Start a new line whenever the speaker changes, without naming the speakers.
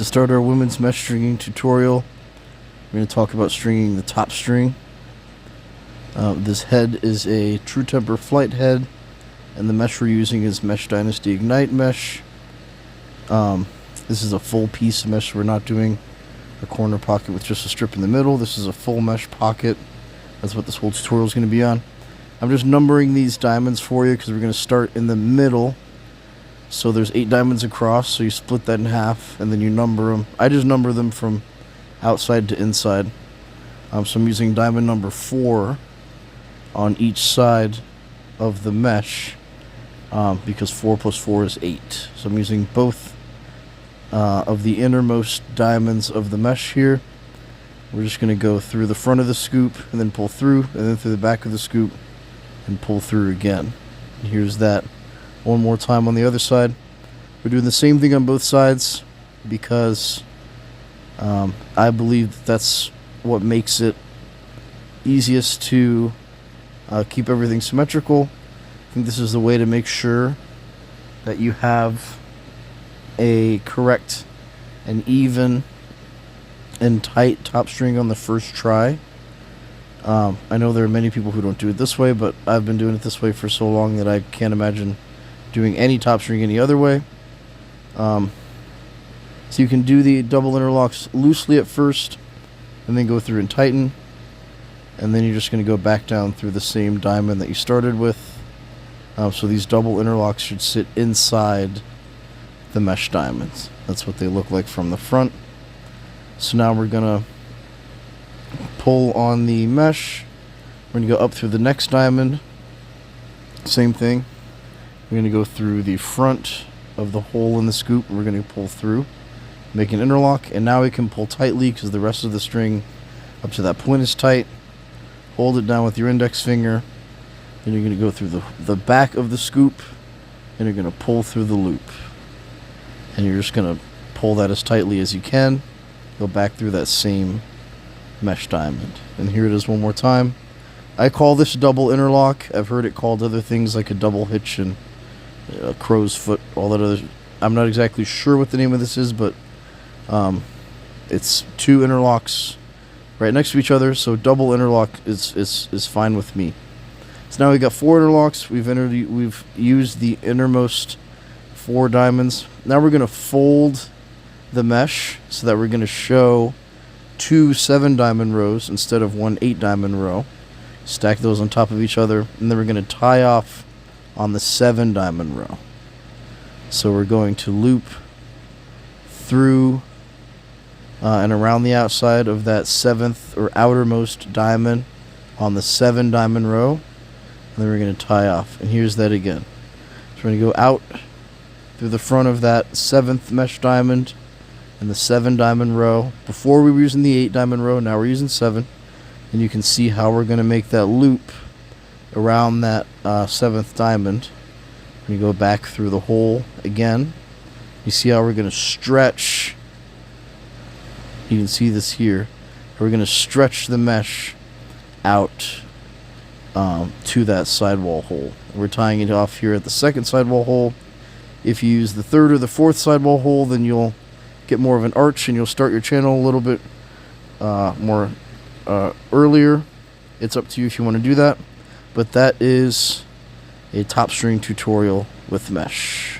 To start our women's mesh stringing tutorial, we're going to talk about stringing the top string. This head is a TrueTemper Flyte head, and the mesh we're using is Mesh Dynasty Ignite mesh. This is a full piece of mesh. We're not doing a corner pocket with just a strip in the middle. This is a full mesh pocket. That's what this whole tutorial is going to be on. I'm just numbering these diamonds for you because we're going to start in the middle. So there's 8 diamonds across, so you split that in half, and then you number them. I just number them from outside to inside. So I'm using diamond number 4 on each side of the mesh, because 4 plus 4 is 8. So I'm using both of the innermost diamonds of the mesh here. We're just going to go through the front of the scoop, and then pull through, and then through the back of the scoop, and pull through again. And here's that. One more time on the other side. We're doing the same thing on both sides because I believe that's what makes it easiest to keep everything symmetrical. I think this is the way to make sure that you have a correct and even and tight top string on the first try. I know there are many people who don't do it this way, but I've been doing it this way for so long that I can't imagine doing any top string any other way. So you can do the double interlocks loosely at first, and then go through and tighten, and then you're just going to go back down through the same diamond that you started with. So these double interlocks should sit inside the mesh diamonds. That's what they look like from the front. So now we're going to pull on the mesh. We're going to go up through the next diamond. Same thing. We're going to go through the front of the hole in the scoop. We're going to pull through, make an interlock, and now we can pull tightly because the rest of the string up to that point is tight. Hold it down with your index finger, and you're going to go through the back of the scoop, and you're going to pull through the loop. And you're just going to pull that as tightly as you can. Go back through that same mesh diamond. And here it is one more time. I call this double interlock. I've heard it called other things like a double hitch and a crow's foot, all that other. I'm not exactly sure what the name of this is, but it's 2 interlocks right next to each other, so double interlock is fine with me. So now we've got 4 interlocks. We've used the innermost 4 diamonds. Now we're going to fold the mesh so that we're going to show 2 7 diamond rows instead of 1 8 diamond row. Stack those on top of each other, and then we're going to tie off on the 7 diamond row. So we're going to loop through and around the outside of that 7th or outermost diamond on the 7 diamond row, and then we're going to tie off. And here's that again. So we're going to go out through the front of that 7th mesh diamond and the 7 diamond row. Before we were using the 8 diamond row, now we're using 7. And you can see how we're going to make that loop around that 7th diamond. When you go back through the hole again, you see how we're going to stretch. You can see this here. We're going to stretch the mesh out to that sidewall hole. We're tying it off here at the 2nd sidewall hole. If you use the 3rd or the 4th sidewall hole, then you'll get more of an arch and you'll start your channel a little bit more earlier. It's up to you if you want to do that, but that is a top string tutorial with mesh.